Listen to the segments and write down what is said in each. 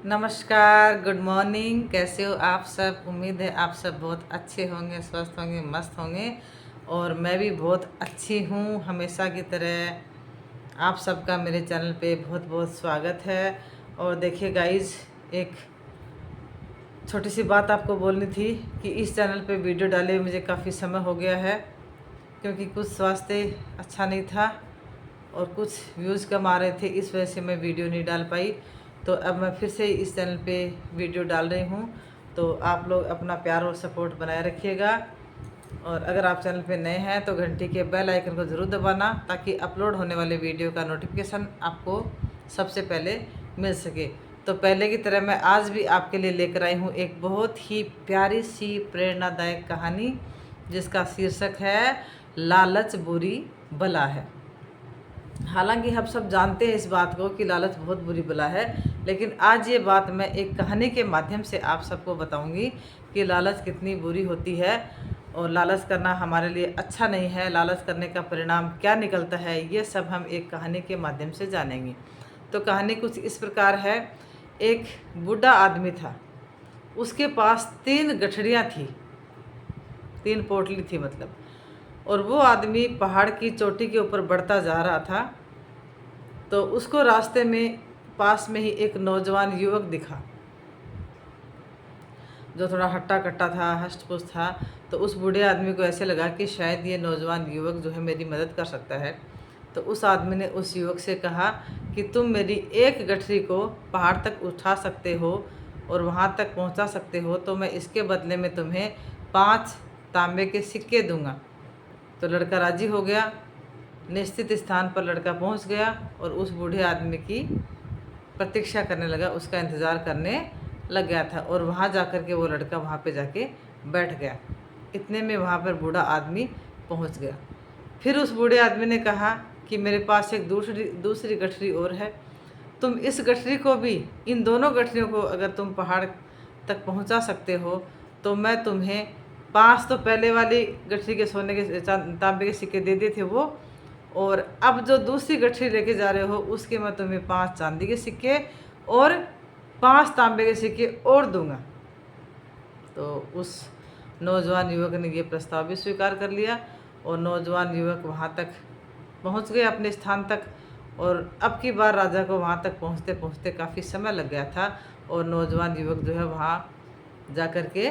नमस्कार, good morning. कैसे हो आप सब? उम्मीद है आप सब बहुत अच्छे होंगे, स्वस्थ होंगे, मस्त होंगे। और मैं भी बहुत अच्छी हूँ। हमेशा की तरह आप सबका मेरे चैनल पे बहुत बहुत स्वागत है। और देखिए गाइज, एक छोटी सी बात आपको बोलनी थी कि इस चैनल पे वीडियो डाले मुझे काफ़ी समय हो गया है, क्योंकि कुछ स्वास्थ्य अच्छा नहीं था और कुछ व्यूज़ कम आ रहे थे। इस वजह से मैं वीडियो नहीं डाल पाई। तो अब मैं फिर से इस चैनल पे वीडियो डाल रही हूँ। तो आप लोग अपना प्यार और सपोर्ट बनाए रखिएगा। और अगर आप चैनल पे नए हैं तो घंटी के बेल आइकन को ज़रूर दबाना, ताकि अपलोड होने वाले वीडियो का नोटिफिकेशन आपको सबसे पहले मिल सके। तो पहले की तरह मैं आज भी आपके लिए लेकर आई हूँ एक बहुत ही प्यारी सी प्रेरणादायक कहानी, जिसका शीर्षक है लालच बुरी बला है। हालांकि हम सब जानते हैं इस बात को कि लालच बहुत बुरी बला है, लेकिन आज ये बात मैं एक कहानी के माध्यम से आप सबको बताऊंगी कि लालच कितनी बुरी होती है और लालच करना हमारे लिए अच्छा नहीं है। लालच करने का परिणाम क्या निकलता है, ये सब हम एक कहानी के माध्यम से जानेंगे। तो कहानी कुछ इस प्रकार है। एक बूढ़ा आदमी था, उसके पास 3 गठरियाँ थी, 3 पोटली थी मतलब। और वो आदमी पहाड़ की चोटी के ऊपर बढ़ता जा रहा था, तो उसको रास्ते में पास में ही एक नौजवान युवक दिखा, जो थोड़ा हट्टा कट्टा था, हष्ट पुष्ट था। तो उस बूढ़े आदमी को ऐसे लगा कि शायद ये नौजवान युवक जो है मेरी मदद कर सकता है। तो उस आदमी ने उस युवक से कहा कि तुम मेरी एक गठरी को पहाड़ तक उठा सकते हो और वहाँ तक पहुँचा सकते हो, तो मैं इसके बदले में तुम्हें 5 तांबे के सिक्के दूंगा। तो लड़का राजी हो गया। निश्चित स्थान पर लड़का पहुंच गया और उस बूढ़े आदमी की प्रतीक्षा करने लगा, उसका इंतज़ार करने लग गया था। और वहाँ जाकर के वो लड़का वहाँ पे जाके बैठ गया। इतने में वहाँ पर बूढ़ा आदमी पहुँच गया। फिर उस बूढ़े आदमी ने कहा कि मेरे पास एक दूसरी गठरी और है। तुम इस गठरी को भी, इन दोनों गठरियों को अगर तुम पहाड़ तक पहुँचा सकते हो, तो मैं तुम्हें 5 तो पहले वाली गठरी के सोने के तांबे के सिक्के दे दिए थे वो, और अब जो दूसरी गठरी लेके जा रहे हो उसके मैं तुम्हें 5 चांदी के सिक्के और 5 तांबे के सिक्के और दूंगा। तो उस नौजवान युवक ने ये प्रस्ताव भी स्वीकार कर लिया और नौजवान युवक वहाँ तक पहुँच गए अपने स्थान तक। और अब की बार राजा को वहाँ तक पहुँचते पहुँचते काफ़ी समय लग गया था और नौजवान युवक जो है वहाँ जा कर के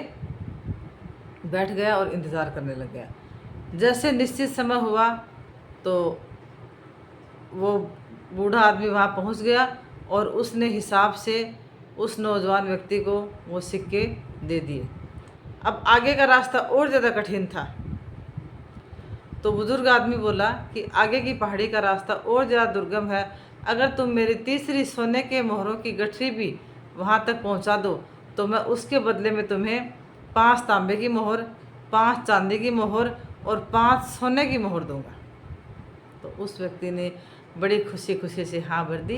बैठ गया और इंतज़ार करने लग गया। जैसे निश्चित समय हुआ तो वो बूढ़ा आदमी वहाँ पहुँच गया और उसने हिसाब से उस नौजवान व्यक्ति को वो सिक्के दे दिए। अब आगे का रास्ता और ज़्यादा कठिन था। तो बुजुर्ग आदमी बोला कि आगे की पहाड़ी का रास्ता और ज़्यादा दुर्गम है। अगर तुम मेरी तीसरी सोने के मोहरों की गठरी भी वहाँ तक पहुँचा दो, तो मैं उसके बदले में तुम्हें 5 तांबे की मोहर, 5 चांदी की मोहर और 5 सोने की मोहर दूंगा। तो उस व्यक्ति ने बड़ी खुशी खुशी से हाँ भर दी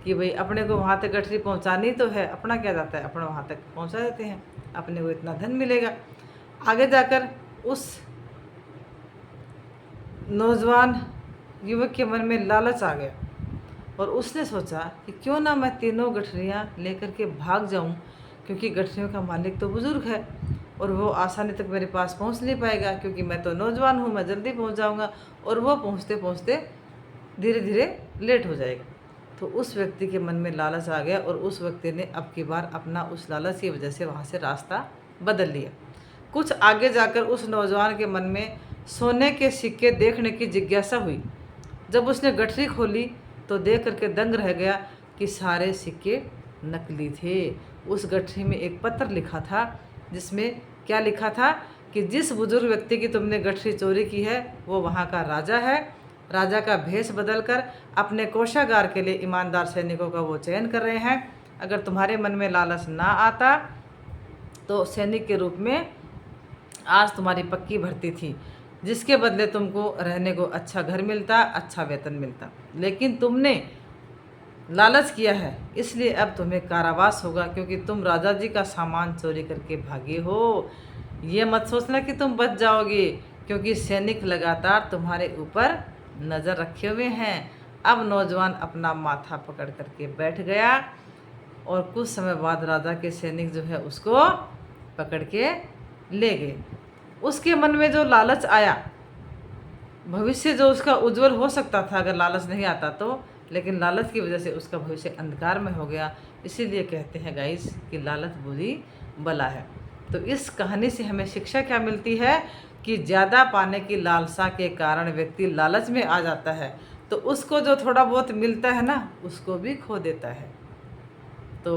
कि भाई अपने को वहाँ तक गठरी पहुँचानी तो है, अपना क्या जाता है, अपना वहाँ तक पहुँचा देते हैं, अपने को इतना धन मिलेगा। आगे जाकर उस नौजवान युवक के मन में लालच आ गया और उसने सोचा कि क्यों ना मैं तीनों गठरियाँ लेकर के भाग जाऊं, क्योंकि गठरियों का मालिक तो बुजुर्ग है और वो आसानी तक मेरे पास पहुंच नहीं पाएगा, क्योंकि मैं तो नौजवान हूँ, मैं जल्दी पहुंच जाऊंगा और वो पहुंचते पहुंचते धीरे धीरे लेट हो जाएगा। तो उस व्यक्ति के मन में लालच आ गया और उस व्यक्ति ने अब की बार अपना उस लालच की वजह से वहाँ से रास्ता बदल लिया। कुछ आगे जाकर उस नौजवान के मन में सोने के सिक्के देखने की जिज्ञासा हुई। जब उसने गठरी खोली तो देख करके दंग रह गया कि सारे सिक्के नकली थे। उस गठरी में एक पत्र लिखा था, जिसमें क्या लिखा था कि जिस बुजुर्ग व्यक्ति की तुमने गठरी चोरी की है वो वहाँ का राजा है। राजा का भेष बदलकर अपने कोषागार के लिए ईमानदार सैनिकों का वो चयन कर रहे हैं। अगर तुम्हारे मन में लालच ना आता तो सैनिक के रूप में आज तुम्हारी पक्की भर्ती थी, जिसके बदले तुमको रहने को अच्छा घर मिलता, अच्छा वेतन मिलता। लेकिन तुमने लालच किया है, इसलिए अब तुम्हें कारावास होगा, क्योंकि तुम राजा जी का सामान चोरी करके भागे हो। ये मत सोचना कि तुम बच जाओगे, क्योंकि सैनिक लगातार तुम्हारे ऊपर नज़र रखे हुए हैं। अब नौजवान अपना माथा पकड़ करके बैठ गया और कुछ समय बाद राजा के सैनिक जो है उसको पकड़ के ले गए। उसके मन में जो लालच आया, भविष्य जो उसका उज्जवल हो सकता था अगर लालच नहीं आता तो, लेकिन लालच की वजह से उसका भविष्य अंधकार में हो गया। इसीलिए कहते हैं गाइस कि लालच बुरी बला है। तो इस कहानी से हमें शिक्षा क्या मिलती है कि ज़्यादा पाने की लालसा के कारण व्यक्ति लालच में आ जाता है तो उसको जो थोड़ा बहुत मिलता है ना उसको भी खो देता है। तो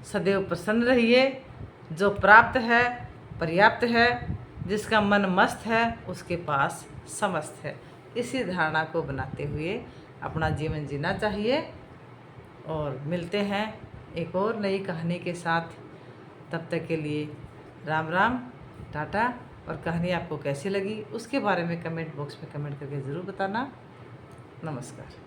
सदैव प्रसन्न रहिए, जो प्राप्त है पर्याप्त है, जिसका मन मस्त है उसके पास समस्त है। इसी धारणा को बनाते हुए अपना जीवन जीना चाहिए। और मिलते हैं एक और नई कहानी के साथ। तब तक के लिए राम राम, टाटा। और कहानी आपको कैसी लगी उसके बारे में कमेंट बॉक्स में कमेंट करके ज़रूर बताना। नमस्कार।